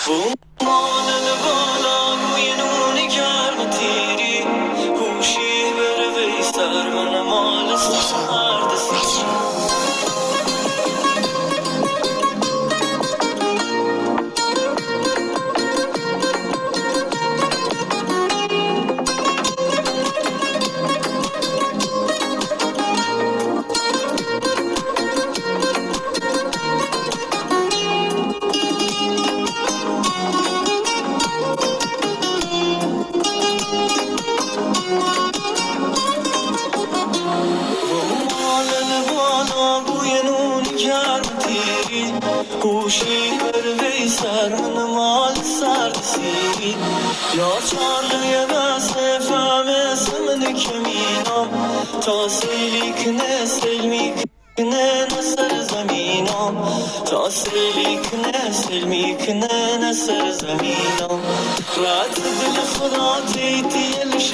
اون مادر بالا روی نونی گرم تیری هوشی بره وی سر من مال سرد سیری گوشی بر وی سر من مال سرد سیری یا چارلوی بس فهم اسمن کمینم تا سیلی کنه سیل میکنه نسر زمینم تا سیلی کنه سیل میکنه نسر زمینم رات دل خدا تیتیلش